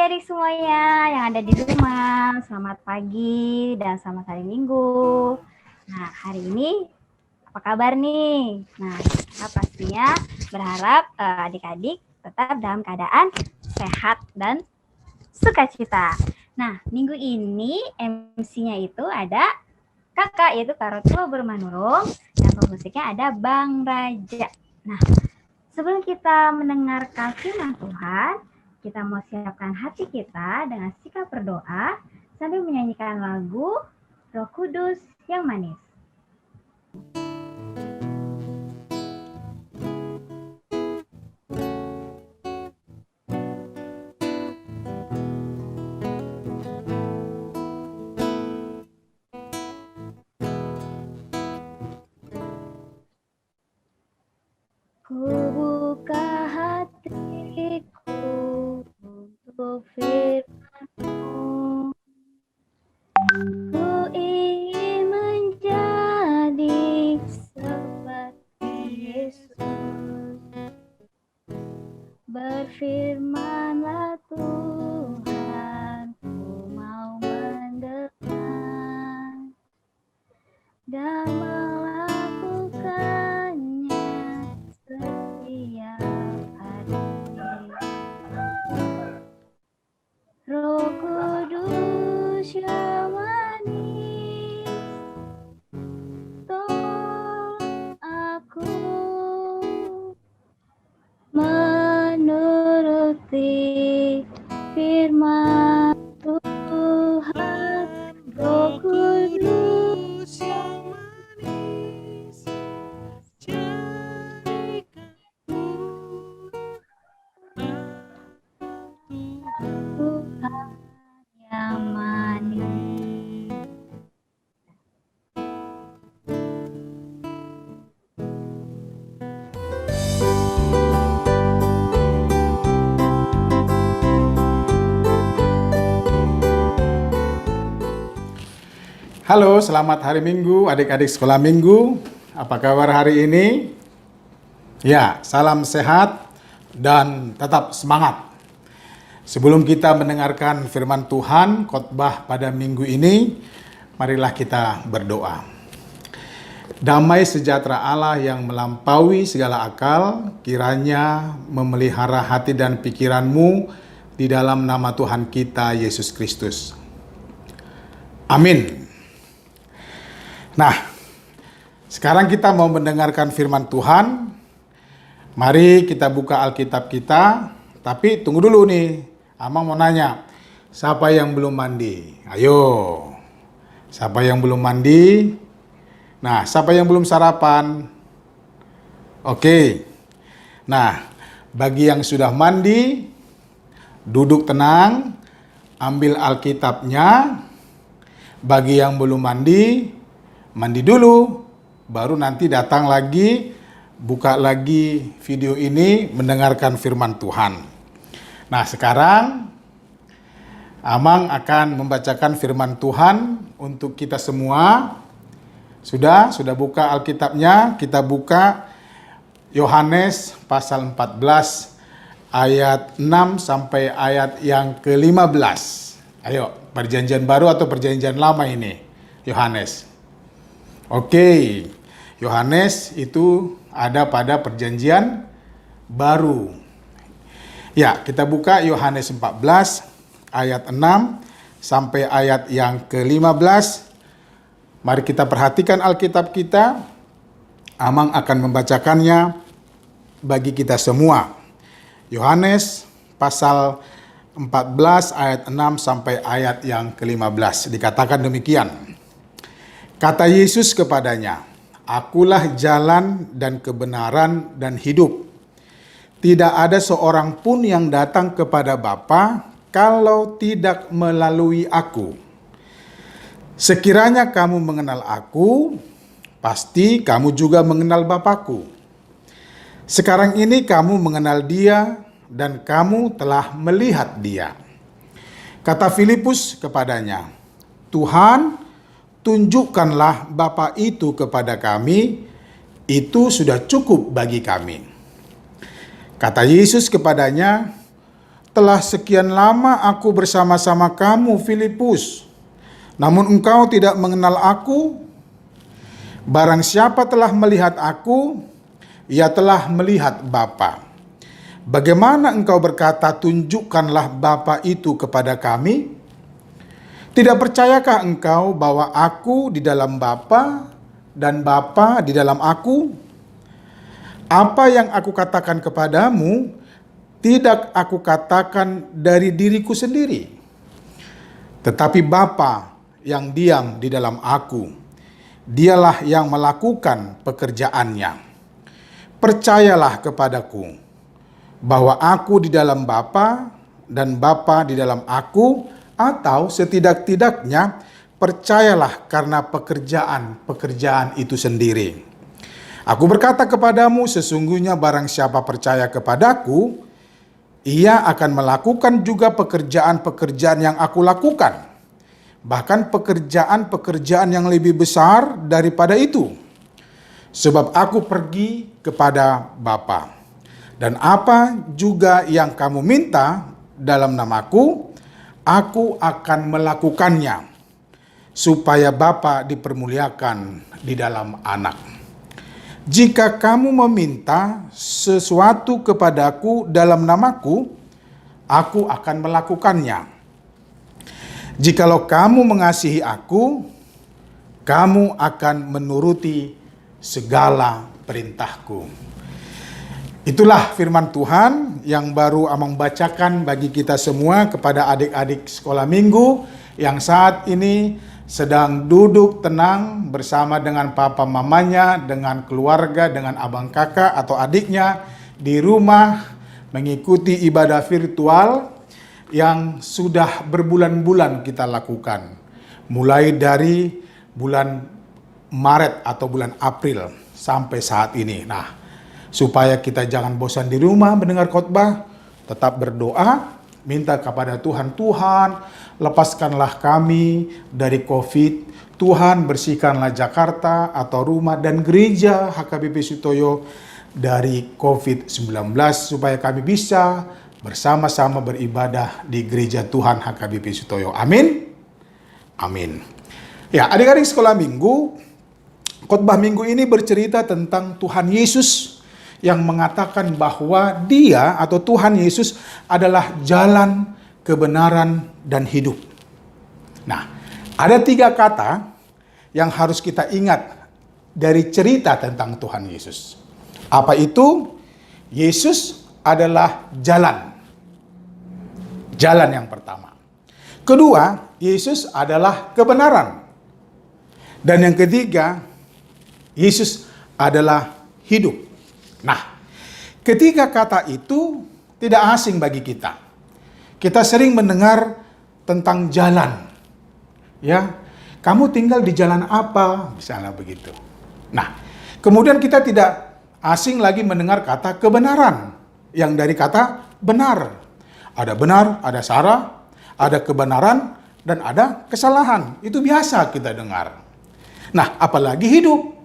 adik-adik semuanya yang ada di rumah, selamat pagi dan selamat hari Minggu. Nah, hari ini apa kabar nih? Nah, kita pastinya berharap adik-adik tetap dalam keadaan sehat dan sukacita. Nah, minggu ini MC-nya itu ada kakak, yaitu Karotul Bermanurung, dan pemusiknya ada Bang Raja. Nah, sebelum kita mendengarkan firman Tuhan, kita mau siapkan hati kita dengan sikap berdoa sambil menyanyikan lagu Roh Kudus yang manis. Ku buka hatiku untuk firman-Mu. Ku ingin menjadi seperti Yesus. Berfirmanlah Tuhan, ku mau mendengar dan melakukannya setiap hari. Roh Kudus yang manis, tolong aku menuruti firman Tuhan. Roh Kudus yang manis, Tuhan yang manis. Halo, selamat hari Minggu, adik-adik sekolah Minggu. Apa kabar hari ini? Ya, salam sehat dan tetap semangat. Sebelum kita mendengarkan firman Tuhan, khotbah pada minggu ini, marilah kita berdoa. Damai sejahtera Allah yang melampaui segala akal, kiranya memelihara hati dan pikiranmu di dalam nama Tuhan kita, Yesus Kristus. Amin. Nah, sekarang kita mau mendengarkan firman Tuhan. Mari kita buka Alkitab kita. Tapi tunggu dulu nih, Amang mau nanya, siapa yang belum mandi? Ayo, siapa yang belum mandi? Nah, siapa yang belum sarapan? Oke. Nah, bagi yang sudah mandi, duduk tenang, ambil Alkitabnya. Bagi yang belum mandi, mandi dulu, baru nanti datang lagi, buka lagi video ini, mendengarkan firman Tuhan. Nah, sekarang Amang akan membacakan firman Tuhan untuk kita semua. Sudah buka Alkitabnya, kita buka Yohanes pasal 14 ayat 6 sampai ayat yang ke-15. Ayo, perjanjian baru atau perjanjian lama ini? Yohanes. Oke, Yohanes itu ada pada perjanjian baru. Ya, kita buka Yohanes 14 ayat 6 sampai ayat yang ke-15. Mari kita perhatikan Alkitab kita. Amang akan membacakannya bagi kita semua. Yohanes pasal 14 ayat 6 sampai ayat yang ke-15. Dikatakan demikian. Kata Yesus kepadanya, "Akulah jalan dan kebenaran dan hidup. Tidak ada seorang pun yang datang kepada Bapa kalau tidak melalui aku. Sekiranya kamu mengenal aku, pasti kamu juga mengenal Bapa-Ku. Sekarang ini kamu mengenal Dia dan kamu telah melihat Dia." Kata Filipus kepadanya, "Tuhan, tunjukkanlah Bapa itu kepada kami, itu sudah cukup bagi kami." Kata Yesus kepadanya, telah sekian lama aku bersama-sama kamu, Filipus, namun engkau tidak mengenal aku. Barang siapa telah melihat aku, ia telah melihat Bapa. Bagaimana engkau berkata, tunjukkanlah Bapa itu kepada kami? Tidak percayakah engkau bahwa aku di dalam Bapa dan Bapa di dalam aku? Apa yang aku katakan kepadamu, tidak aku katakan dari diriku sendiri, tetapi Bapa yang diam di dalam aku, Dialah yang melakukan pekerjaannya. Percayalah kepadaku bahwa aku di dalam Bapa dan Bapa di dalam aku, atau setidak-tidaknya percayalah karena pekerjaan itu sendiri. Aku berkata kepadamu, sesungguhnya barang siapa percaya kepadaku, ia akan melakukan juga pekerjaan-pekerjaan yang aku lakukan. Bahkan pekerjaan-pekerjaan yang lebih besar daripada itu. Sebab aku pergi kepada Bapa. Dan apa juga yang kamu minta dalam namaku, aku akan melakukannya, supaya Bapa dipermuliakan di dalam Anak. Jika kamu meminta sesuatu kepadaku dalam namaku, aku akan melakukannya. Jikalau kamu mengasihi aku, kamu akan menuruti segala perintahku. Itulah firman Tuhan yang baru Amang bacakan bagi kita semua kepada adik-adik sekolah minggu yang saat ini sedang duduk tenang bersama dengan papa mamanya, dengan keluarga, dengan abang kakak atau adiknya di rumah mengikuti ibadah virtual yang sudah berbulan-bulan kita lakukan. Mulai dari bulan Maret atau bulan April sampai saat ini. Nah, supaya kita jangan bosan di rumah mendengar khotbah, tetap berdoa, minta kepada Tuhan, Tuhan lepaskanlah kami dari COVID, Tuhan bersihkanlah Jakarta atau rumah dan gereja HKBP Sutoyo dari COVID-19 supaya kami bisa bersama-sama beribadah di gereja Tuhan HKBP Sutoyo. Amin. Amin. Ya, adik-adik sekolah minggu, khotbah minggu ini bercerita tentang Tuhan Yesus yang mengatakan bahwa Dia atau Tuhan Yesus adalah jalan, kebenaran, dan hidup. Nah, ada 3 kata yang harus kita ingat dari cerita tentang Tuhan Yesus. Apa itu? Yesus adalah jalan. Jalan yang pertama. Kedua, Yesus adalah kebenaran. Dan yang ketiga, Yesus adalah hidup. Nah, ketiga kata itu tidak asing bagi kita. Kita sering mendengar tentang jalan. Ya, kamu tinggal di jalan apa? Misalnya begitu. Nah, kemudian kita tidak asing lagi mendengar kata kebenaran. Yang dari kata benar. Ada benar, ada salah, ada kebenaran, dan ada kesalahan. Itu biasa kita dengar. Nah, apalagi hidup.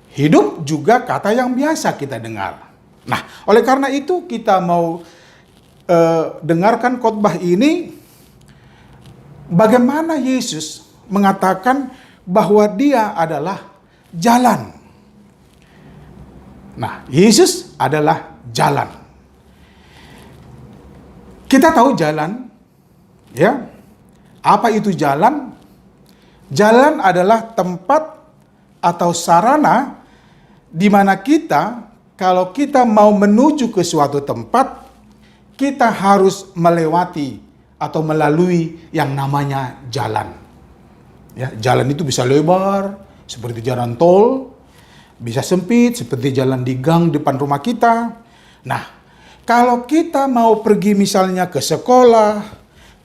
Hidup juga kata yang biasa kita dengar. Nah, oleh karena itu kita mau dengarkan khotbah ini, bagaimana Yesus mengatakan bahwa Dia adalah jalan. Nah, Yesus adalah jalan. Kita tahu jalan, ya. Apa itu jalan? Jalan adalah tempat atau sarana di mana kita, kalau kita mau menuju ke suatu tempat, kita harus melewati atau melalui yang namanya jalan. Ya, jalan itu bisa lebar, seperti jalan tol, bisa sempit, seperti jalan di gang depan rumah kita. Nah, kalau kita mau pergi misalnya ke sekolah,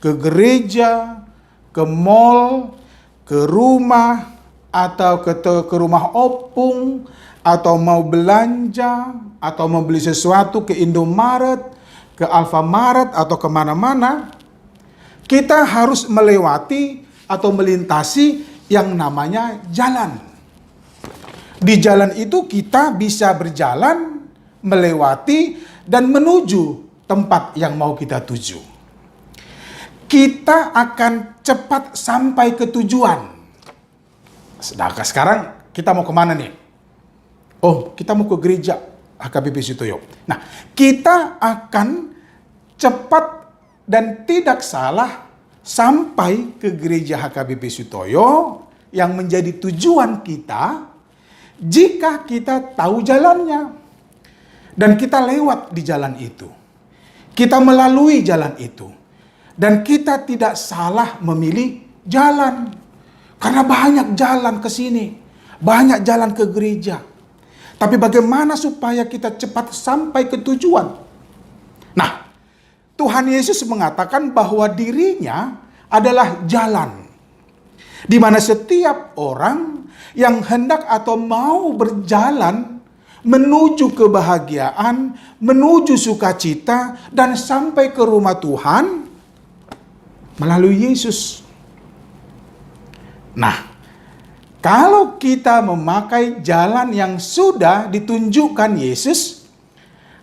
ke gereja, ke mall, ke rumah, atau ke rumah opung, atau mau belanja, atau mau beli sesuatu ke Indomaret, ke Alfamaret, atau kemana-mana, kita harus melewati atau melintasi yang namanya jalan. Di jalan itu kita bisa berjalan, melewati, dan menuju tempat yang mau kita tuju. Kita akan cepat sampai ke tujuan. Sedangkan sekarang kita mau kemana nih? Oh, kita mau ke gereja HKBP Sutoyo. Nah, kita akan cepat dan tidak salah sampai ke gereja HKBP Sutoyo yang menjadi tujuan kita jika kita tahu jalannya dan kita lewat di jalan itu. Kita melalui jalan itu dan kita tidak salah memilih jalan. Karena banyak jalan ke sini, banyak jalan ke gereja. Tapi bagaimana supaya kita cepat sampai ke tujuan? Nah, Tuhan Yesus mengatakan bahwa dirinya adalah jalan. Di mana setiap orang yang hendak atau mau berjalan menuju kebahagiaan, menuju sukacita, dan sampai ke rumah Tuhan melalui Yesus. Nah, kalau kita memakai jalan yang sudah ditunjukkan Yesus,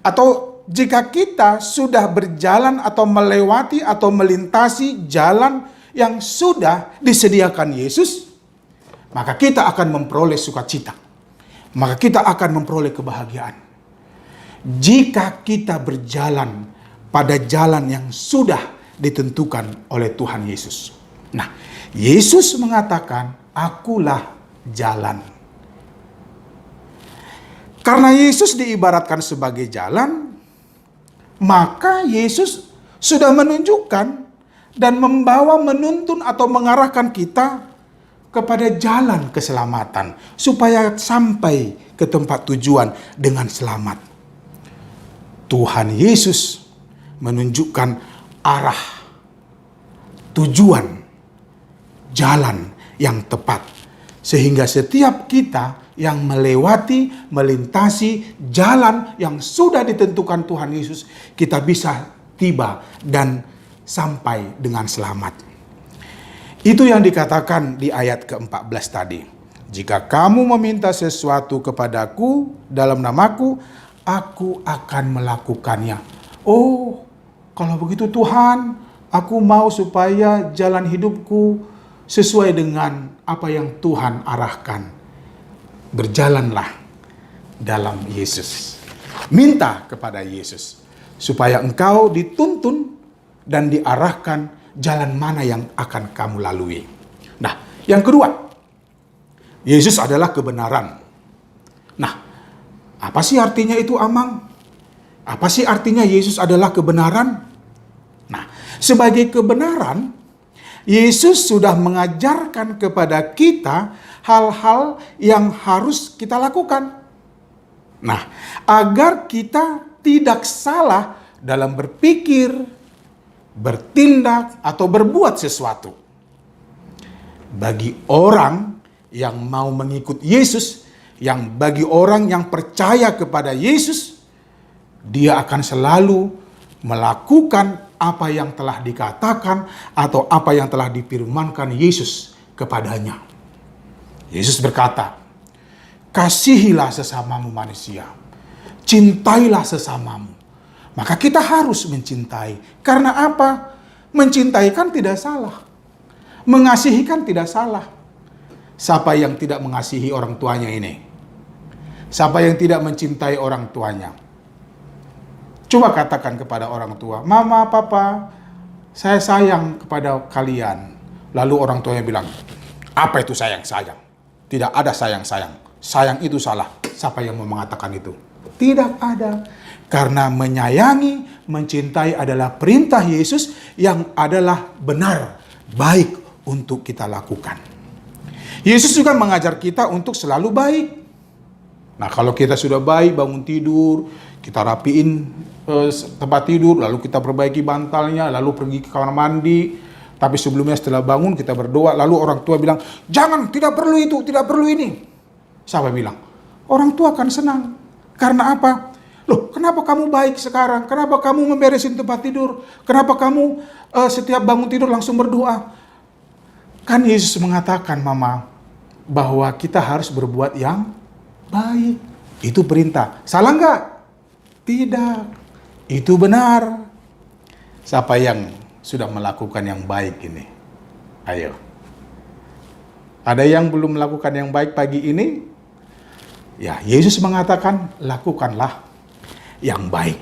atau jika kita sudah berjalan atau melewati atau melintasi jalan yang sudah disediakan Yesus, maka kita akan memperoleh sukacita. Maka kita akan memperoleh kebahagiaan. Jika kita berjalan pada jalan yang sudah ditentukan oleh Tuhan Yesus. Nah, Yesus mengatakan, "Akulah jalan." Karena Yesus diibaratkan sebagai jalan, maka Yesus sudah menunjukkan dan membawa, menuntun atau mengarahkan kita kepada jalan keselamatan supaya sampai ke tempat tujuan dengan selamat. Tuhan Yesus menunjukkan arah, tujuan, jalan yang tepat sehingga setiap kita yang melewati, melintasi jalan yang sudah ditentukan Tuhan Yesus, kita bisa tiba dan sampai dengan selamat. Itu yang dikatakan di ayat ke-14 tadi. Jika kamu meminta sesuatu kepadaku dalam namaku, aku akan melakukannya. Oh, kalau begitu Tuhan, aku mau supaya jalan hidupku sesuai dengan apa yang Tuhan arahkan. Berjalanlah dalam Yesus. Minta kepada Yesus supaya engkau dituntun dan diarahkan jalan mana yang akan kamu lalui. Nah, yang kedua, Yesus adalah kebenaran. Nah, apa sih artinya itu, Amang? Apa sih artinya Yesus adalah kebenaran? Nah, sebagai kebenaran, Yesus sudah mengajarkan kepada kita hal-hal yang harus kita lakukan. Nah, agar kita tidak salah dalam berpikir, bertindak, atau berbuat sesuatu. Bagi orang yang mau mengikut Yesus, bagi orang yang percaya kepada Yesus, dia akan selalu melakukan apa yang telah dikatakan atau apa yang telah difirmankan Yesus kepadanya. Yesus berkata, "Kasihilah sesamamu manusia, cintailah sesamamu." Maka kita harus mencintai. Karena apa? Mencintai kan tidak salah. Mengasihi kan tidak salah. Siapa yang tidak mengasihi orang tuanya ini? Siapa yang tidak mencintai orang tuanya? Coba katakan kepada orang tua, "Mama, Papa, saya sayang kepada kalian." Lalu orang tuanya bilang, "Apa itu sayang-sayang? Tidak ada sayang-sayang. Sayang itu salah." Siapa yang mau mengatakan itu? Tidak ada. Karena menyayangi, mencintai adalah perintah Yesus yang adalah benar, baik untuk kita lakukan. Yesus juga mengajar kita untuk selalu baik. Nah, kalau kita sudah baik, bangun tidur, kita rapiin tempat tidur, lalu kita perbaiki bantalnya, lalu pergi ke kamar mandi. Tapi sebelumnya setelah bangun kita berdoa, lalu orang tua bilang, "Jangan, tidak perlu itu, tidak perlu ini." Siapa bilang? Orang tua akan senang. Karena apa? Loh, kenapa kamu baik sekarang? Kenapa kamu memberesin tempat tidur? Kenapa kamu setiap bangun tidur langsung berdoa? Kan Yesus mengatakan, Mama, bahwa kita harus berbuat yang baik. Itu perintah. Salah nggak? Tidak. Itu benar. Siapa yang sudah melakukan yang baik ini? Ayo. Ada yang belum melakukan yang baik pagi ini? Ya, Yesus mengatakan, lakukanlah yang baik.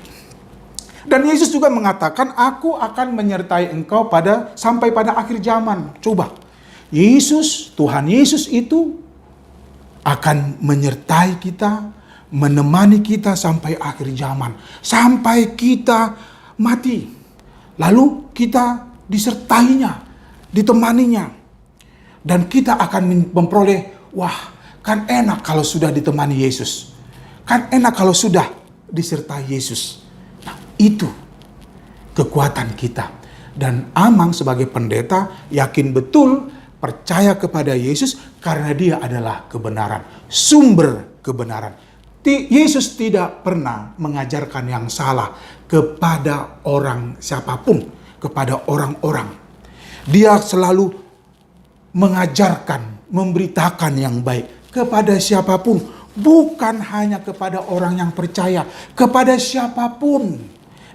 Dan Yesus juga mengatakan, aku akan menyertai engkau sampai pada akhir zaman. Coba, Yesus, Tuhan Yesus itu akan menyertai kita, menemani kita sampai akhir zaman. Sampai kita mati. Lalu kita disertainya, ditemaninya. Dan kita akan memperoleh, wah, kan enak kalau sudah ditemani Yesus. Kan enak kalau sudah disertai Yesus. Nah, itu kekuatan kita. Dan Amang sebagai pendeta yakin betul percaya kepada Yesus karena dia adalah kebenaran, sumber kebenaran. Yesus tidak pernah mengajarkan yang salah kepada orang siapapun, kepada orang-orang. Dia selalu mengajarkan, memberitakan yang baik kepada siapapun, bukan hanya kepada orang yang percaya, kepada siapapun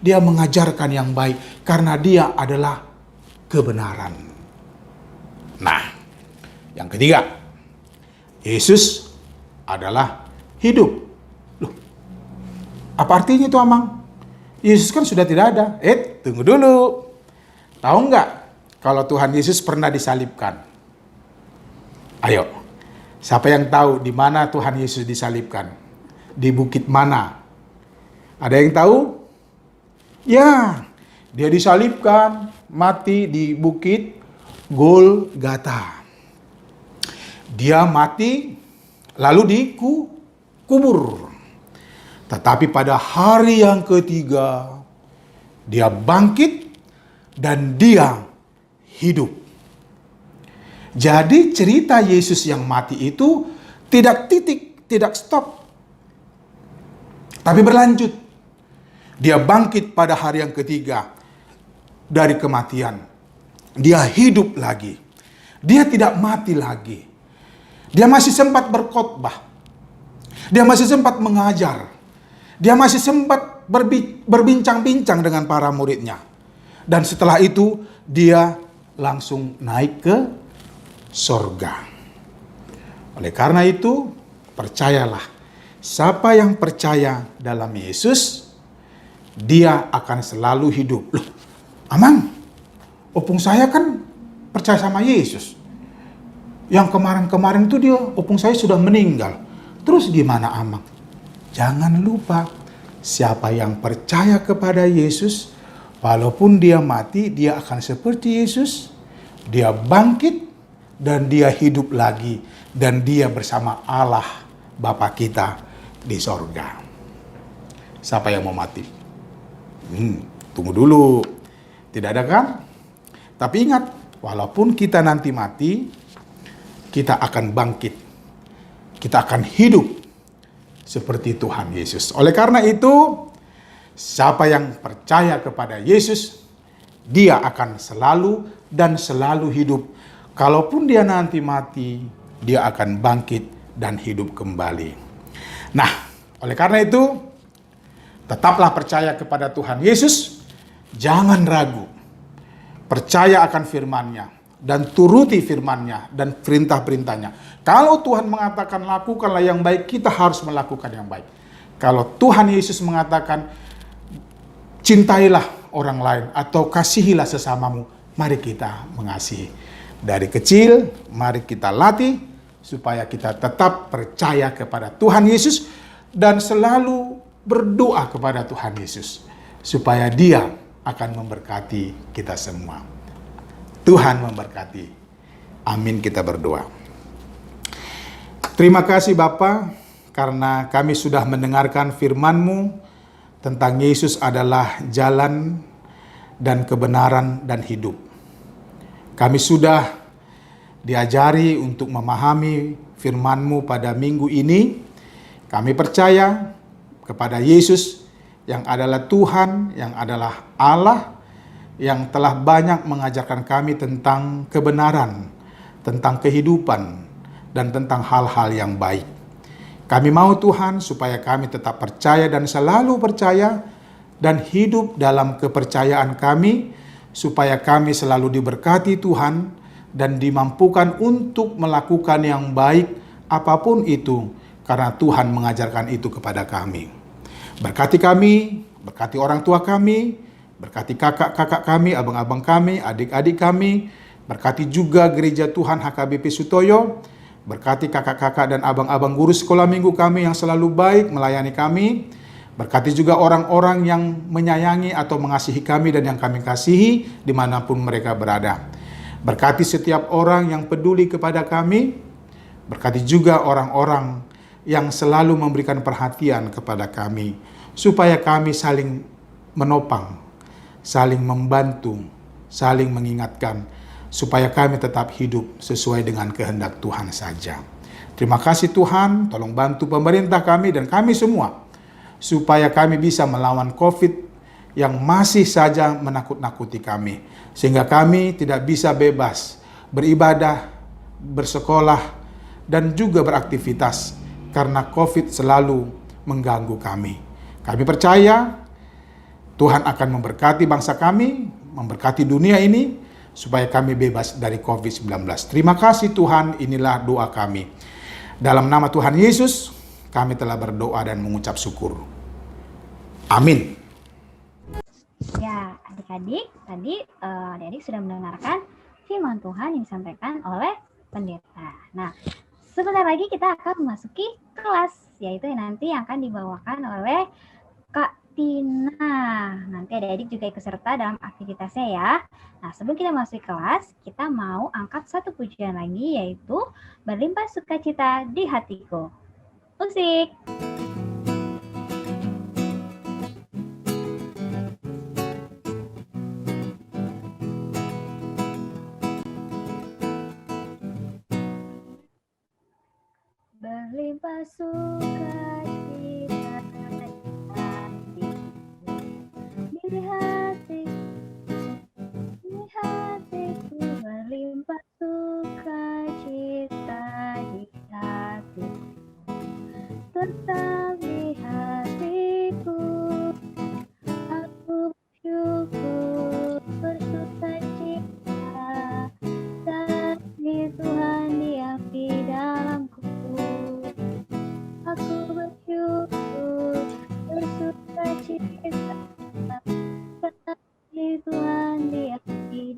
dia mengajarkan yang baik karena dia adalah kebenaran. Nah, yang ketiga, Yesus adalah hidup. Loh, apa artinya itu, Amang? Yesus kan sudah tidak ada. Tunggu dulu. Tahu nggak kalau Tuhan Yesus pernah disalibkan? Ayo, siapa yang tahu di mana Tuhan Yesus disalibkan? Di bukit mana? Ada yang tahu? Ya, dia disalibkan, mati di bukit Golgota. Dia mati, lalu dikubur. Tetapi pada hari yang ketiga, dia bangkit dan dia hidup. Jadi cerita Yesus yang mati itu tidak titik, tidak stop. Tapi berlanjut. Dia bangkit pada hari yang ketiga dari kematian. Dia hidup lagi. Dia tidak mati lagi. Dia masih sempat berkhotbah. Dia masih sempat mengajar. Dia masih sempat berbincang-bincang dengan para muridnya. Dan setelah itu dia langsung naik ke sorga. Oleh karena itu, percayalah, siapa yang percaya dalam Yesus, dia akan selalu hidup. Loh, Amang, opung saya kan percaya sama Yesus. Yang kemarin-kemarin itu opung saya sudah meninggal. Terus gimana, Amang? Jangan lupa, siapa yang percaya kepada Yesus, walaupun dia mati, dia akan seperti Yesus. Dia bangkit dan dia hidup lagi, dan dia bersama Allah Bapa kita di sorga. Siapa yang mau mati? Tunggu dulu. Tidak ada kan? Tapi ingat, walaupun kita nanti mati, kita akan bangkit. Kita akan hidup seperti Tuhan Yesus. Oleh karena itu, siapa yang percaya kepada Yesus, dia akan selalu dan selalu hidup. Kalaupun dia nanti mati, dia akan bangkit dan hidup kembali. Nah, oleh karena itu, tetaplah percaya kepada Tuhan Yesus. Jangan ragu. Percaya akan firman-Nya dan turuti firman-Nya dan perintah-perintahnya. Kalau Tuhan mengatakan lakukanlah yang baik, kita harus melakukan yang baik. Kalau Tuhan Yesus mengatakan cintailah orang lain atau kasihilah sesamamu, mari kita mengasihi. Dari kecil, mari kita latih supaya kita tetap percaya kepada Tuhan Yesus dan selalu berdoa kepada Tuhan Yesus supaya Dia akan memberkati kita semua. Tuhan memberkati. Amin, kita berdoa. Terima kasih Bapa, karena kami sudah mendengarkan firman-Mu tentang Yesus adalah jalan dan kebenaran dan hidup. Kami sudah diajari untuk memahami firman-Mu pada minggu ini. Kami percaya kepada Yesus yang adalah Tuhan, yang adalah Allah, yang telah banyak mengajarkan kami tentang kebenaran, tentang kehidupan, dan tentang hal-hal yang baik. Kami mau Tuhan supaya kami tetap percaya dan selalu percaya dan hidup dalam kepercayaan kami, supaya kami selalu diberkati Tuhan dan dimampukan untuk melakukan yang baik apapun itu, karena Tuhan mengajarkan itu kepada kami. Berkati kami, berkati orang tua kami, berkati kakak-kakak kami, abang-abang kami, adik-adik kami, berkati juga gereja Tuhan HKBP Sutoyo, berkati kakak-kakak dan abang-abang guru sekolah minggu kami yang selalu baik melayani kami, berkati juga orang-orang yang menyayangi atau mengasihi kami dan yang kami kasihi dimanapun mereka berada. Berkati setiap orang yang peduli kepada kami, berkati juga orang-orang yang selalu memberikan perhatian kepada kami, supaya kami saling menopang, saling membantu, saling mengingatkan, supaya kami tetap hidup sesuai dengan kehendak Tuhan saja. Terima kasih Tuhan, tolong bantu pemerintah kami dan kami semua, supaya kami bisa melawan COVID yang masih saja menakut-nakuti kami, sehingga kami tidak bisa bebas beribadah, bersekolah, dan juga beraktivitas, karena COVID selalu mengganggu kami. Kami percaya Tuhan akan memberkati bangsa kami, memberkati dunia ini, supaya kami bebas dari COVID-19. Terima kasih Tuhan, inilah doa kami. Dalam nama Tuhan Yesus, kami telah berdoa dan mengucap syukur. Amin. Ya, adik-adik, tadi adik-adik sudah mendengarkan firman Tuhan yang disampaikan oleh pendeta. Nah, sebentar lagi kita akan memasuki kelas, yaitu nanti yang akan dibawakan oleh Kak Tina. Nanti adik-adik juga ikut serta dalam aktivitasnya ya. Nah, sebelum kita masuk kelas, kita mau angkat satu pujian lagi, yaitu Berlimpah Sukacita di Hatiku. Musik! Berlimpah sukacita di hatiku, berlimpah sukacita di hatiku, tetap di hatiku, aku bersyukur, bersukacita, kasih Tuhan diapi dalamku. Aku bersyukur, bersukacita, kasih Tuhan di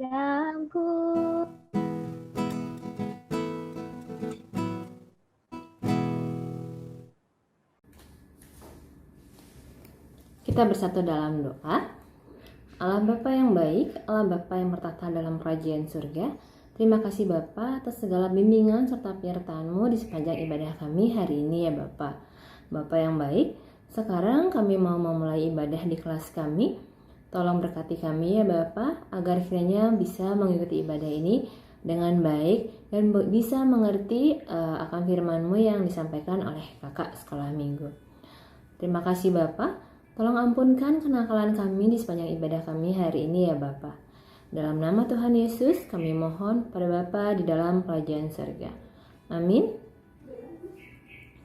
dalamku. Kita bersatu dalam doa. Allah Bapa yang baik, Allah Bapa yang bertata dalam kerajaan surga, terima kasih Bapa atas segala bimbingan serta penyertaan-Mu di sepanjang ibadah kami hari ini ya Bapa. Bapa yang baik, sekarang kami mau memulai ibadah di kelas kami. Tolong berkati kami ya Bapa, agar kiranya bisa mengikuti ibadah ini dengan baik dan bisa mengerti akan firman-Mu yang disampaikan oleh kakak sekolah minggu. Terima kasih Bapa. Tolong ampunkan kenakalan kami di sepanjang ibadah kami hari ini ya Bapa. Dalam nama Tuhan Yesus kami mohon pada Bapa di dalam kerajaan surga. Amin.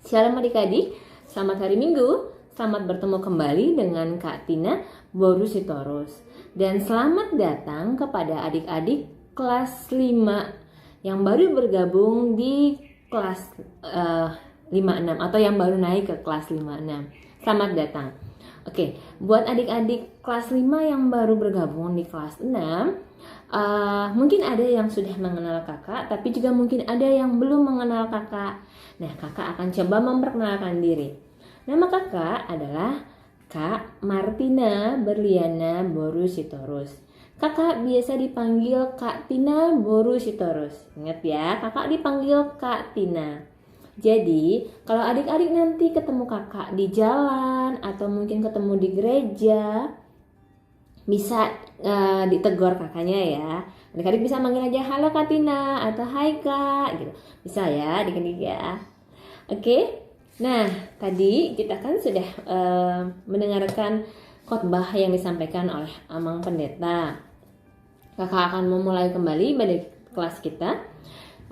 Shalom adik-adik, selamat hari Minggu. Selamat bertemu kembali dengan Kak Tina Borusitorus. Dan selamat datang kepada adik-adik kelas 5 yang baru bergabung di kelas 5-6 atau yang baru naik ke kelas 5-6. Selamat datang. Oke, buat adik-adik kelas 5 yang baru bergabung di kelas 6, mungkin ada yang sudah mengenal kakak, tapi juga mungkin ada yang belum mengenal kakak. Nah, kakak akan coba memperkenalkan diri. Nama kakak adalah Kak Martina Berliana Borusitorus. Kakak biasa dipanggil Kak Tina Borusitorus. Ingat ya, kakak dipanggil Kak Tina. Jadi, kalau adik-adik nanti ketemu kakak di jalan atau mungkin ketemu di gereja, bisa ditegur kakaknya ya. Adik-adik bisa manggil aja halo Kak Tina atau hai Kak gitu. Bisa ya adik-adik ya. Oke. Nah, tadi kita kan sudah mendengarkan khotbah yang disampaikan oleh Amang Pendeta. Kakak akan memulai kembali pada kelas kita.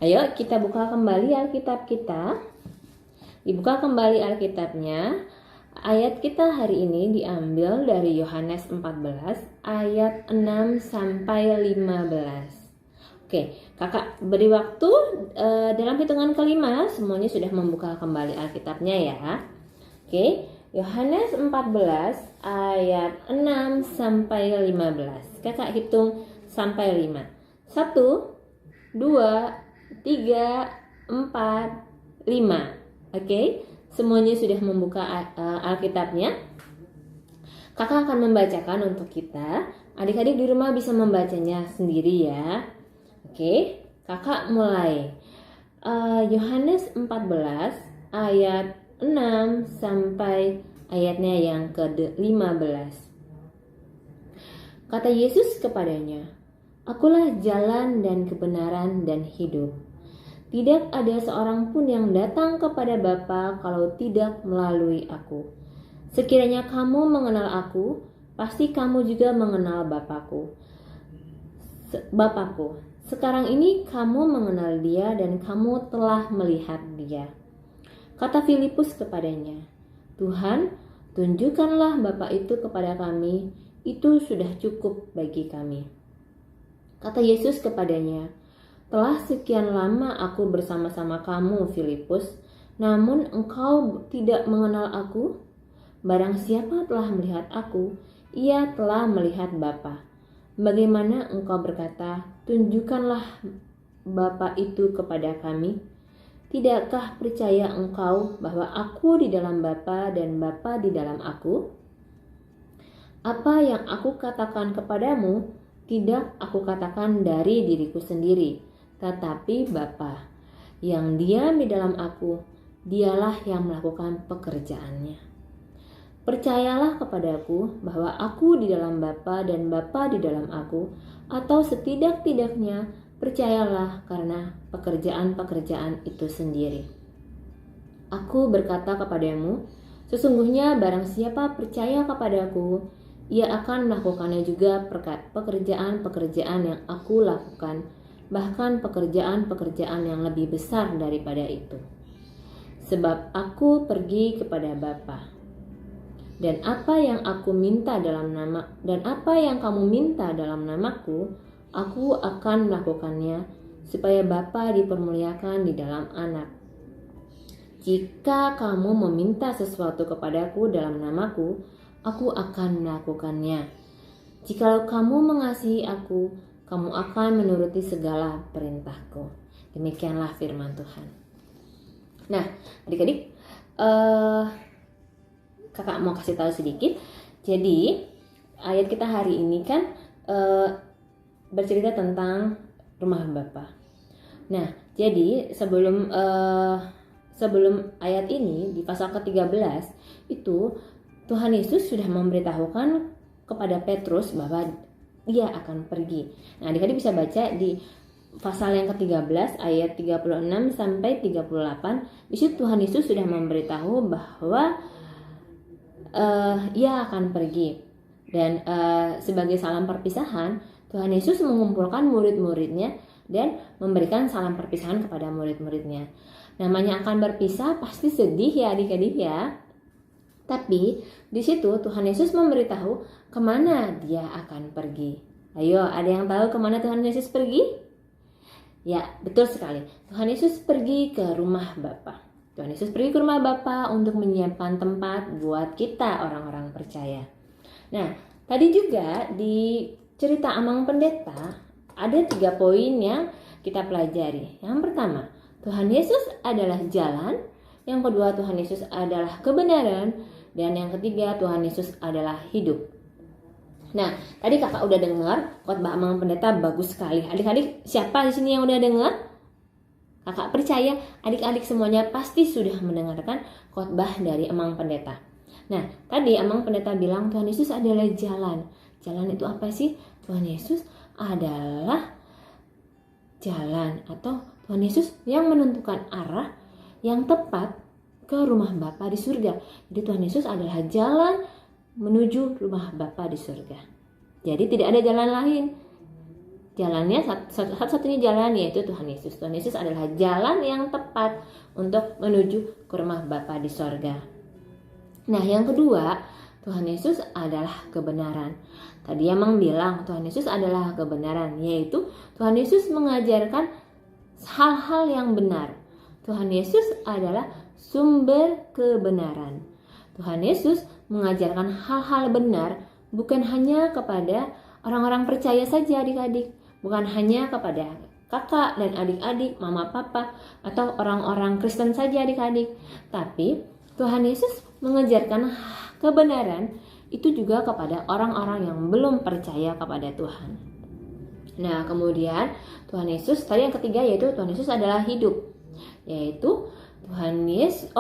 Ayo kita buka kembali Alkitab kita. Dibuka kembali Alkitabnya. Ayat kita hari ini diambil dari Yohanes 14 ayat 6 sampai 15. Oke, kakak beri waktu dalam hitungan kelima semuanya sudah membuka kembali Alkitabnya ya. Oke, Yohanes 14 ayat 6 sampai 15. Kakak hitung sampai 5. 1, 2, 3, 4, 5. Oke, semuanya sudah membuka Alkitabnya. Kakak akan membacakan untuk kita. Adik-adik di rumah bisa membacanya sendiri ya. Oke, kakak mulai. Yohanes 14 ayat 6 sampai ayatnya yang ke-15. Kata Yesus kepadanya, "Akulah jalan dan kebenaran dan hidup. Tidak ada seorang pun yang datang kepada Bapa kalau tidak melalui aku. Sekiranya kamu mengenal aku, pasti kamu juga mengenal Bapakku. Sekarang ini kamu mengenal Dia dan kamu telah melihat Dia." Kata Filipus kepadanya, "Tuhan, tunjukkanlah Bapa itu kepada kami, itu sudah cukup bagi kami." Kata Yesus kepadanya, "Telah sekian lama aku bersama-sama kamu, Filipus, namun engkau tidak mengenal aku? Barang siapa telah melihat aku, ia telah melihat Bapa. Bagaimana engkau berkata, tunjukkanlah Bapa itu kepada kami? Tidakkah percaya engkau bahwa aku di dalam Bapa dan Bapa di dalam aku? Apa yang aku katakan kepadamu, tidak aku katakan dari diriku sendiri, tetapi Bapa yang diam di dalam aku, dialah yang melakukan pekerjaannya. Percayalah kepadaku bahwa aku di dalam Bapa dan Bapa di dalam aku, atau setidak-tidaknya percayalah karena pekerjaan-pekerjaan itu sendiri. Aku berkata kepadamu, sesungguhnya barang siapa percaya kepadaku, ia akan melakukannya juga pekerjaan-pekerjaan yang aku lakukan, bahkan pekerjaan-pekerjaan yang lebih besar daripada itu. Sebab aku pergi kepada Bapa. Dan apa yang kamu minta dalam namaku, aku akan melakukannya, supaya Bapa dipermuliakan di dalam Anak. Jika kamu meminta sesuatu kepadaku dalam namaku, aku akan melakukannya. Jikalau kamu mengasihi aku, kamu akan menuruti segala perintahku." Demikianlah firman Tuhan. Nah, adik-adik, kakak mau kasih tahu sedikit. Jadi, ayat kita hari ini kan bercerita tentang rumah Bapa. Nah, jadi sebelum ayat ini di pasal ke-13 itu Tuhan Yesus sudah memberitahukan kepada Petrus bahwa dia akan pergi. Nah, adik-adik bisa baca di pasal yang ke-13 ayat 36 sampai 38. Di situ Tuhan Yesus sudah memberitahu bahwa ia akan pergi. Dan sebagai salam perpisahan, Tuhan Yesus mengumpulkan murid-muridnya dan memberikan salam perpisahan kepada murid-muridnya. Namanya akan berpisah pasti sedih ya adik-adik ya. Tapi di situ Tuhan Yesus memberitahu kemana dia akan pergi. Ayo, ada yang tahu kemana Tuhan Yesus pergi? Ya, betul sekali. Tuhan Yesus pergi ke rumah Bapa. Tuhan Yesus pergi ke rumah Bapa untuk menyiapkan tempat buat kita orang-orang percaya. Nah, tadi juga di cerita Amang Pendeta ada 3 poin yang kita pelajari. Yang pertama, Tuhan Yesus adalah jalan. Yang kedua, Tuhan Yesus adalah kebenaran. Dan yang ketiga, Tuhan Yesus adalah hidup. Nah, tadi kakak udah dengar khotbah Amang Pendeta bagus sekali. Adik-adik, siapa di sini yang udah dengar? Kakak percaya adik-adik semuanya pasti sudah mendengarkan khotbah dari Amang Pendeta. Nah, tadi Amang Pendeta bilang Tuhan Yesus adalah jalan. Jalan itu apa sih? Tuhan Yesus adalah jalan, atau Tuhan Yesus yang menentukan arah yang tepat ke rumah Bapa di surga. Jadi Tuhan Yesus adalah jalan menuju rumah Bapa di surga. Jadi tidak ada jalan lain. Jalannya satu-satunya jalan yaitu Tuhan Yesus. Tuhan Yesus adalah jalan yang tepat untuk menuju ke rumah Bapa di surga. Nah, yang kedua, Tuhan Yesus adalah kebenaran. Tadi Amang bilang Tuhan Yesus adalah kebenaran, yaitu Tuhan Yesus mengajarkan hal-hal yang benar. Tuhan Yesus adalah sumber kebenaran. Tuhan Yesus mengajarkan hal-hal benar bukan hanya kepada orang-orang percaya saja adik-adik, bukan hanya kepada kakak dan adik-adik, mama papa, atau orang-orang Kristen saja adik-adik, tapi Tuhan Yesus mengajarkan kebenaran itu juga kepada orang-orang yang belum percaya kepada Tuhan. Nah, kemudian Tuhan Yesus, tadi yang ketiga yaitu Tuhan Yesus adalah hidup. Yaitu Tuhan Yesus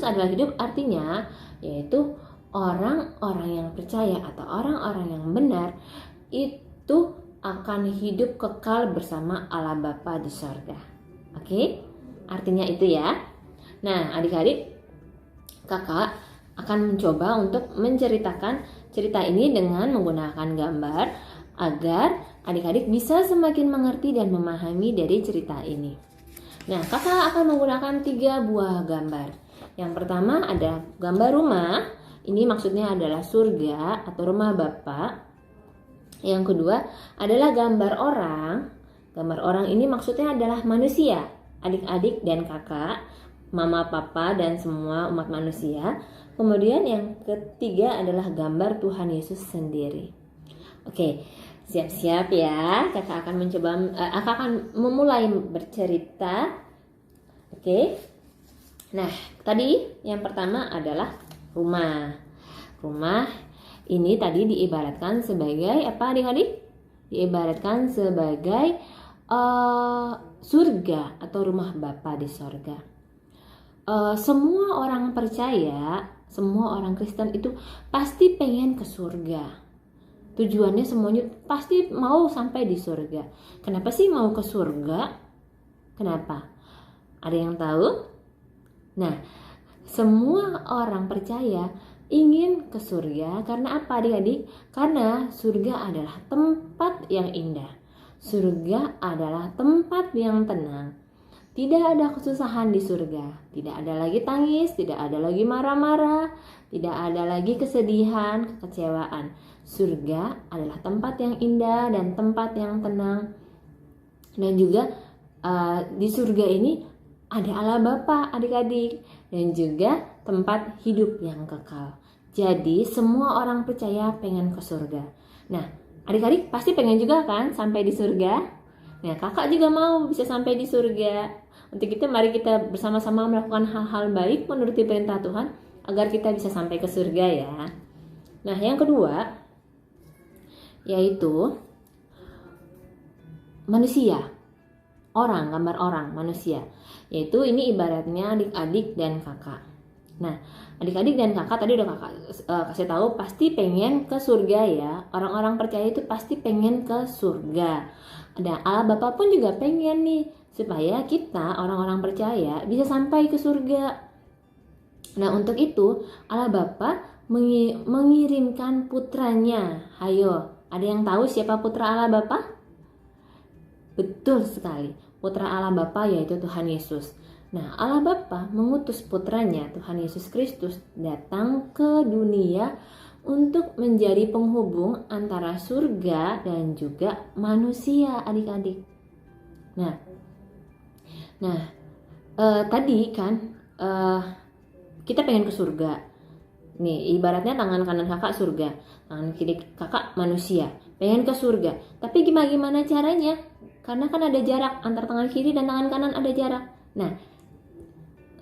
adalah hidup, artinya yaitu orang-orang yang percaya atau orang-orang yang benar itu akan hidup kekal bersama Allah Bapa di sorga. Oke? Artinya itu ya. Nah, adik-adik, kakak akan mencoba untuk menceritakan cerita ini dengan menggunakan gambar agar adik-adik bisa semakin mengerti dan memahami dari cerita ini. Nah, kakak akan menggunakan 3 buah gambar. Yang pertama ada gambar rumah. Ini maksudnya adalah surga atau rumah Bapa. Yang kedua adalah gambar orang. Gambar orang ini maksudnya adalah manusia, adik-adik dan kakak, mama, papa, dan semua umat manusia. Kemudian yang ketiga adalah gambar Tuhan Yesus sendiri. Oke, siap-siap ya. Kakak akan memulai bercerita. Oke. Nah, tadi yang pertama adalah rumah. Rumah ini tadi diibaratkan sebagai apa adik-adik? Diibaratkan sebagai surga atau rumah Bapa di sorga. Semua orang percaya, semua orang Kristen itu pasti pengen ke surga. Tujuannya semuanya pasti mau sampai di surga. Kenapa sih mau ke surga? Kenapa? Ada yang tahu? Nah, semua orang percaya ingin ke surga karena apa adik-adik? Karena surga adalah tempat yang indah. Surga adalah tempat yang tenang. Tidak ada kesusahan di surga. Tidak ada lagi tangis, tidak ada lagi marah-marah, tidak ada lagi kesedihan, kekecewaan. Surga adalah tempat yang indah dan tempat yang tenang. Dan juga di surga ini ada Allah Bapa adik-adik dan juga tempat hidup yang kekal. Jadi semua orang percaya pengen ke surga. Nah, adik-adik pasti pengen juga kan sampai di surga? Nah, kakak juga mau bisa sampai di surga. Untuk itu mari kita bersama-sama melakukan hal-hal baik menuruti perintah Tuhan agar kita bisa sampai ke surga ya. Nah, yang kedua yaitu manusia. Orang, gambar orang, manusia. Yaitu ini ibaratnya adik-adik dan kakak. Nah, adik-adik dan kakak tadi udah kakak kasih tahu pasti pengen ke surga ya. Orang-orang percaya itu pasti pengen ke surga. Dan Allah Bapa pun juga pengen nih supaya kita orang-orang percaya bisa sampai ke surga. Nah, untuk itu Allah Bapa mengirimkan putranya. Ayo, ada yang tahu siapa putra Allah Bapa? Betul sekali, putra Allah Bapa yaitu Tuhan Yesus. Nah, Allah Bapa mengutus putranya Tuhan Yesus Kristus datang ke dunia untuk menjadi penghubung antara surga dan juga manusia adik-adik. Nah, tadi kan kita pengen ke surga. Nih, ibaratnya tangan kanan kakak surga, tangan kiri kakak manusia. Pengen ke surga. Tapi gimana caranya? Karena kan ada jarak antara tangan kiri dan tangan kanan ada jarak. Nah,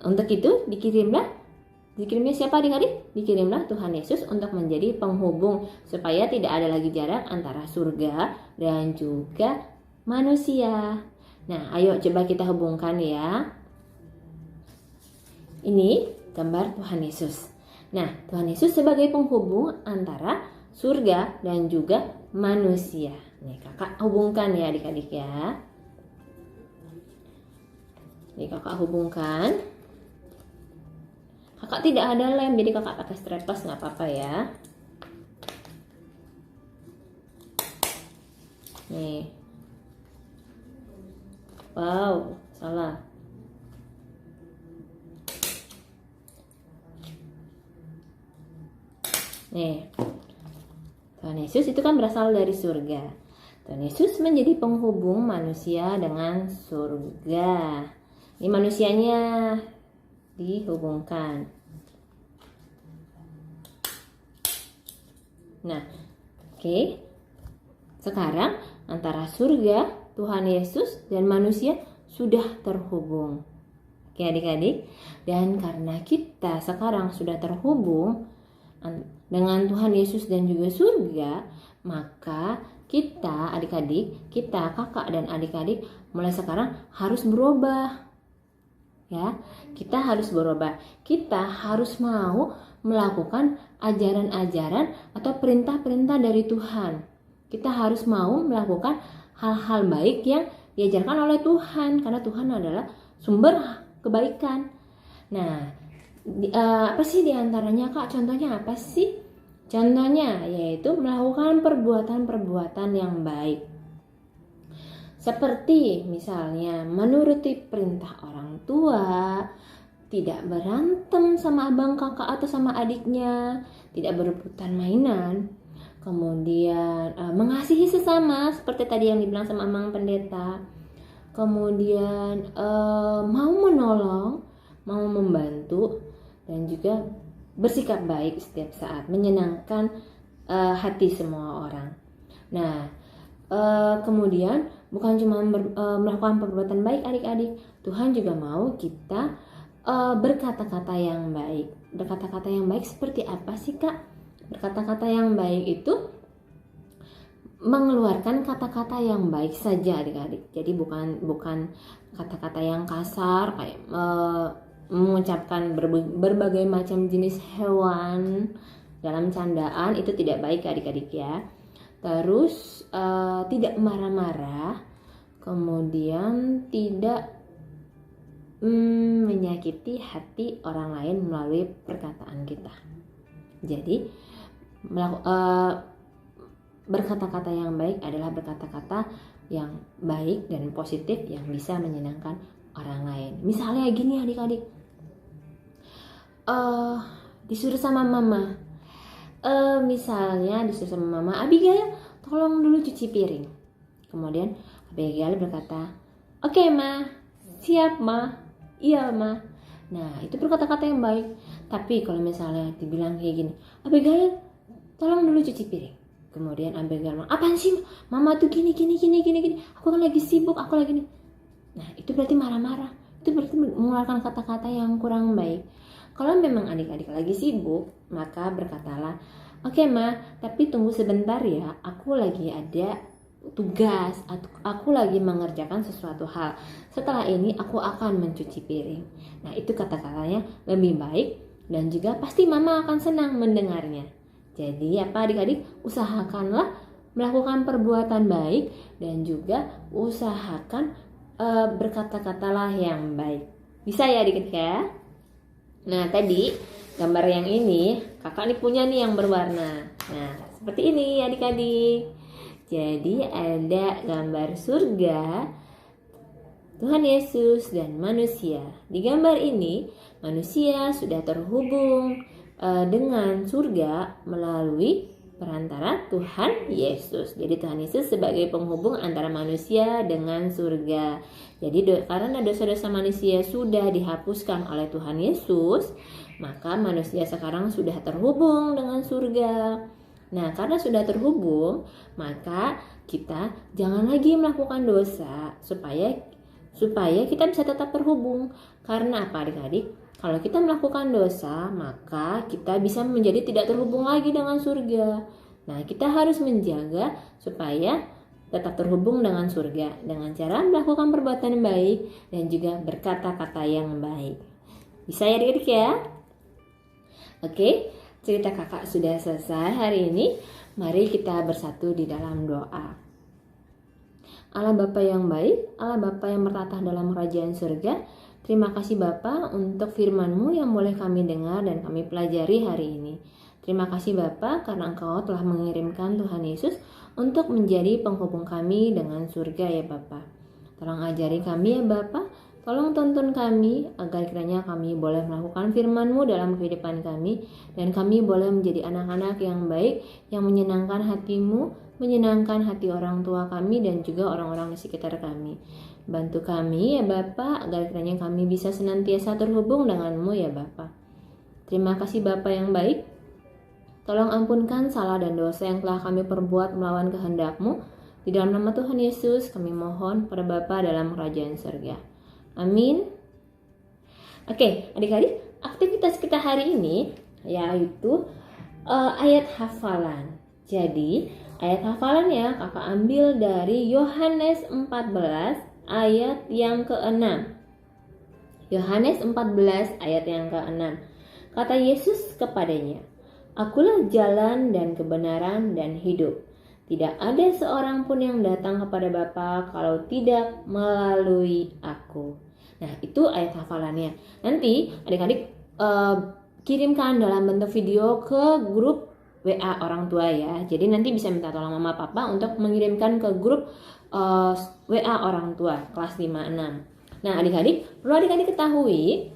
untuk itu dikirimnya siapa adik-adik? Dikirimlah Tuhan Yesus untuk menjadi penghubung supaya tidak ada lagi jarak antara surga dan juga manusia. Nah, ayo coba kita hubungkan ya. Ini gambar Tuhan Yesus. Nah, Tuhan Yesus sebagai penghubung antara surga dan juga manusia. Nih, kakak hubungkan ya adik-adik ya. Nih, kakak hubungkan. Kakak tidak ada lem, jadi kakak pakai staples nggak apa-apa ya. Nih. Wow, salah. Nih, Tuhan Yesus itu kan berasal dari surga. Tuhan Yesus menjadi penghubung manusia dengan surga. Ini manusianya dihubungkan. Nah, oke. Sekarang antara surga, Tuhan Yesus dan manusia sudah terhubung. Oke adik-adik, dan karena kita sekarang sudah terhubung dengan Tuhan Yesus dan juga surga, maka kita adik-adik, kita kakak dan adik-adik mulai sekarang harus berubah. Ya, kita harus berubah. Kita harus mau melakukan ajaran-ajaran atau perintah-perintah dari Tuhan. Kita harus mau melakukan hal-hal baik yang diajarkan oleh Tuhan, karena Tuhan adalah sumber kebaikan. Nah, apa sih diantaranya Kak? Contohnya apa sih? Contohnya yaitu melakukan perbuatan-perbuatan yang baik. Seperti misalnya menuruti perintah orang tua, tidak berantem sama abang kakak atau sama adiknya, tidak berebutan mainan, kemudian mengasihi sesama seperti tadi yang dibilang sama Mang Pendeta, kemudian mau menolong, mau membantu, dan juga bersikap baik setiap saat, menyenangkan hati semua orang. Nah, kemudian bukan cuma melakukan perbuatan baik adik-adik, Tuhan juga mau kita berkata-kata yang baik. Berkata-kata yang baik seperti apa sih Kak? Berkata-kata yang baik itu mengeluarkan kata-kata yang baik saja adik-adik. Jadi bukan kata-kata yang kasar kayak mengucapkan berbagai macam jenis hewan dalam candaan, itu tidak baik adik-adik ya. Terus tidak marah-marah, kemudian tidak menyakiti hati orang lain melalui perkataan kita. Jadi berkata-kata yang baik adalah berkata-kata yang baik dan positif yang bisa menyenangkan orang lain. Misalnya gini adik-adik, disuruh sama mama, misalnya disuruh sama mama, Abigail tolong dulu cuci piring. Kemudian Abigail berkata, oke ma, siap ma, iya ma. Nah itu berkata-kata yang baik. Tapi kalau misalnya dibilang kayak gini, Abigail tolong dulu cuci piring. Kemudian Abigail bilang, apaan sih mama tuh gini, aku kan lagi sibuk, aku lagi nih. Nah itu berarti marah-marah, itu berarti mengeluarkan kata-kata yang kurang baik. Kalau memang adik-adik lagi sibuk, maka berkatalah, oke ma, tapi tunggu sebentar ya, aku lagi ada tugas, aku lagi mengerjakan sesuatu hal. Setelah ini aku akan mencuci piring. Nah itu kata-katanya lebih baik dan juga pasti mama akan senang mendengarnya. Jadi apa adik-adik, usahakanlah melakukan perbuatan baik dan juga usahakan berkata-katalah yang baik. Bisa ya adik-adik ya? Nah tadi gambar yang ini kakak nih punya nih yang berwarna. Nah seperti ini adik-adik. Jadi ada gambar surga, Tuhan Yesus dan manusia. Di gambar ini manusia sudah terhubung dengan surga melalui perantara Tuhan Yesus. Jadi Tuhan Yesus sebagai penghubung antara manusia dengan surga. Jadi karena dosa-dosa manusia sudah dihapuskan oleh Tuhan Yesus, maka manusia sekarang sudah terhubung dengan surga. Nah, karena sudah terhubung, maka kita jangan lagi melakukan dosa supaya kita bisa tetap terhubung. Karena apa adik-adik? Kalau kita melakukan dosa, maka kita bisa menjadi tidak terhubung lagi dengan surga. Nah, kita harus menjaga supaya tetap terhubung dengan surga dengan cara melakukan perbuatan baik dan juga berkata-kata yang baik. Bisa ya adik-adik ya? Oke, cerita kakak sudah selesai hari ini. Mari kita bersatu di dalam doa. Allah Bapa yang baik, Allah Bapa yang bertatah dalam kerajaan surga, terima kasih Bapa untuk firman-Mu yang boleh kami dengar dan kami pelajari hari ini. Terima kasih Bapa karena Engkau telah mengirimkan Tuhan Yesus untuk menjadi penghubung kami dengan surga ya Bapa. Tolong ajari kami ya Bapa Tolong tuntun kami agar kiranya kami boleh melakukan firman-Mu dalam kehidupan kami, dan kami boleh menjadi anak-anak yang baik, yang menyenangkan hati-Mu, menyenangkan hati orang tua kami dan juga orang-orang di sekitar kami. Bantu kami ya Bapa, agar kiranya kami bisa senantiasa terhubung dengan-Mu ya Bapa. Terima kasih Bapa yang baik. Tolong ampunkan salah dan dosa yang telah kami perbuat melawan kehendak-Mu. Di dalam nama Tuhan Yesus kami mohon pada Bapa dalam kerajaan surga. Amin. Oke, adik-adik, aktivitas kita hari ini yaitu ayat hafalan. Jadi, ayat hafalannya kakak ambil dari Yohanes 14 ayat yang ke-6. Yohanes 14 ayat yang ke-6. Kata Yesus kepadanya, "Akulah jalan dan kebenaran dan hidup. Tidak ada seorang pun yang datang kepada Bapa kalau tidak melalui aku." Nah, itu ayat hafalannya. Nanti adik-adik kirimkan dalam bentuk video ke grup WA orang tua ya. Jadi nanti bisa minta tolong mama papa untuk mengirimkan ke grup WA orang tua kelas 5-6. Nah, adik-adik, perlu adik-adik ketahui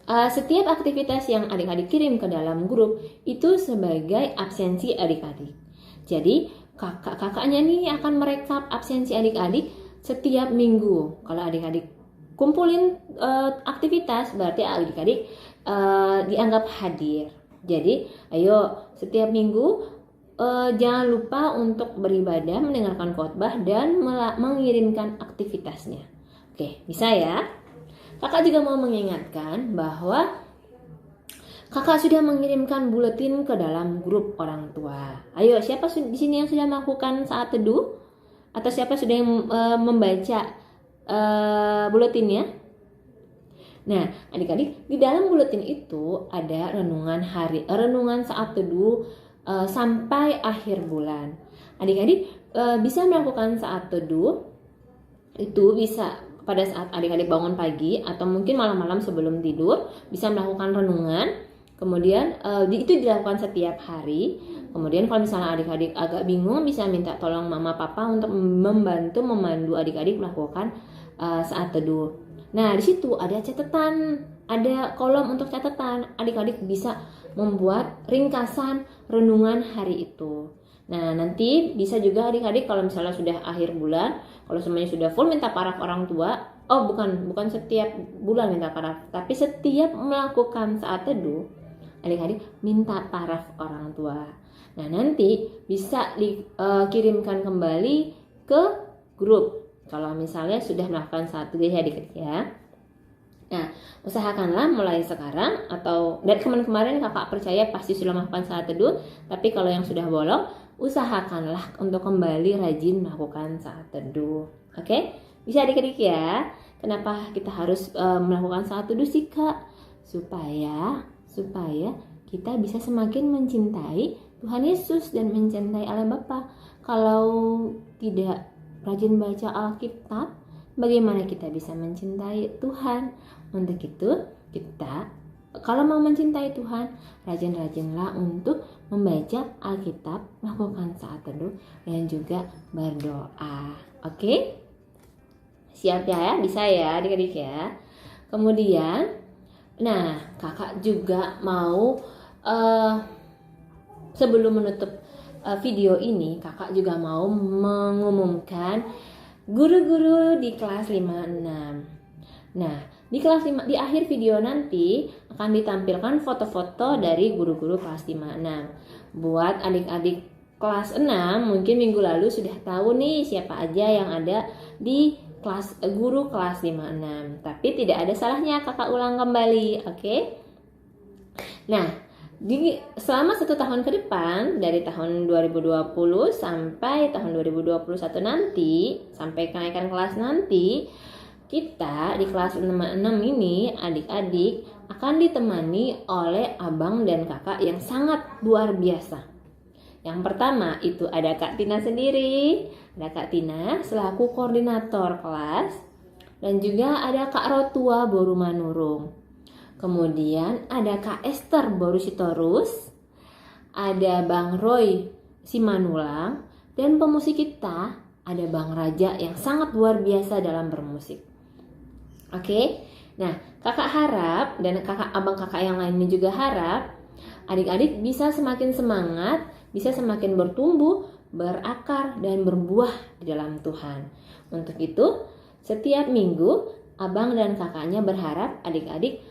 setiap aktivitas yang adik-adik kirim ke dalam grup itu sebagai absensi adik-adik. Jadi kakak-kakaknya nih akan merekap absensi adik-adik setiap minggu. Kalau adik-adik kumpulin aktivitas berarti adik-adik dianggap hadir. Jadi ayo setiap minggu jangan lupa untuk beribadah, mendengarkan khotbah dan mengirimkan aktivitasnya. Oke, bisa ya? Kakak juga mau mengingatkan bahwa kakak sudah mengirimkan buletin ke dalam grup orang tua. Ayo, siapa di sini yang sudah melakukan saat teduh? Atau siapa sudah yang membaca buletinnya? Nah, adik-adik, di dalam buletin itu ada renungan saat teduh sampai akhir bulan. Adik-adik bisa melakukan saat teduh itu bisa pada saat adik-adik bangun pagi atau mungkin malam-malam sebelum tidur bisa melakukan renungan. Kemudian itu dilakukan setiap hari. Kemudian kalau misalnya adik-adik agak bingung bisa minta tolong mama papa untuk memandu adik-adik melakukan saat teduh. Nah, di situ ada catatan, ada kolom untuk catatan. Adik-adik bisa membuat ringkasan renungan hari itu. Nah, nanti bisa juga adik-adik kalau misalnya sudah akhir bulan, kalau semuanya sudah full minta paraf orang tua. Oh, bukan setiap bulan minta paraf, tapi setiap melakukan saat teduh, adik-adik minta paraf orang tua. Nah, nanti bisa dikirimkan kembali ke grup kalau misalnya sudah melakukan saat teduh ya adik-adik ya. Nah, usahakanlah mulai sekarang atau dari kemarin kakak percaya pasti sudah melakukan saat teduh, tapi kalau yang sudah bolong, usahakanlah untuk kembali rajin melakukan saat teduh. Oke? Bisa adik-adik ya. Kenapa kita harus melakukan saat teduh sih Kak? Supaya kita bisa semakin mencintai Tuhan Yesus dan mencintai Allah Bapa. Kalau tidak rajin baca Alkitab, bagaimana kita bisa mencintai Tuhan? Untuk itu, kita kalau mau mencintai Tuhan, rajin-rajinlah untuk membaca Alkitab, melakukan saat teduh, dan juga berdoa. Oke? Siap ya? Bisa ya adik-adik ya? Kemudian, nah kakak juga mau sebelum menutup video ini, kakak juga mau mengumumkan guru-guru di kelas 5-6. Nah, di akhir video nanti akan ditampilkan foto-foto dari guru-guru kelas 5-6. Buat adik-adik kelas 6, mungkin minggu lalu sudah tahu nih siapa aja yang ada di guru kelas 5-6. Tapi tidak ada salahnya kakak ulang kembali, oke? Nah, selama 1 tahun ke depan, dari tahun 2020 sampai tahun 2021 nanti, sampai kenaikan kelas nanti, kita di kelas 5-6 ini adik-adik akan ditemani oleh abang dan kakak yang sangat luar biasa. Yang pertama itu ada Kak Tina sendiri, ada Kak Tina selaku koordinator kelas, dan juga ada Kak Rotua Borumanurung. Kemudian ada Kak Esther Borusitorus, ada Bang Roy Simanulang, dan pemusik kita ada Bang Raja yang sangat luar biasa dalam bermusik. Oke. Nah, kakak harap dan abang kakak yang lainnya juga harap adik-adik bisa semakin semangat, bisa semakin bertumbuh, berakar dan berbuah di dalam Tuhan. Untuk itu, setiap minggu abang dan kakaknya berharap adik-adik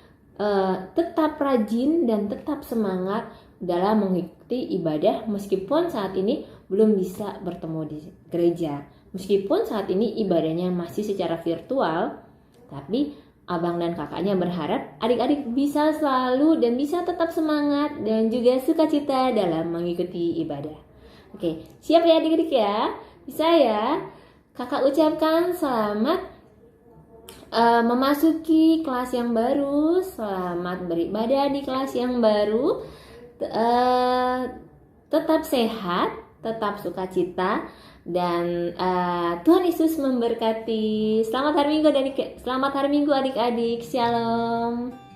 tetap rajin dan tetap semangat dalam mengikuti ibadah meskipun saat ini belum bisa bertemu di gereja. Meskipun saat ini ibadahnya masih secara virtual, tapi abang dan kakaknya berharap adik-adik bisa selalu dan bisa tetap semangat dan juga sukacita dalam mengikuti ibadah. Oke, siap ya adik-adik ya? Bisa ya? Kakak ucapkan selamat memasuki kelas yang baru, selamat beribadah di kelas yang baru. Tetap sehat, tetap sukacita, dan Tuhan Yesus memberkati. Selamat hari Minggu adik-adik. Shalom.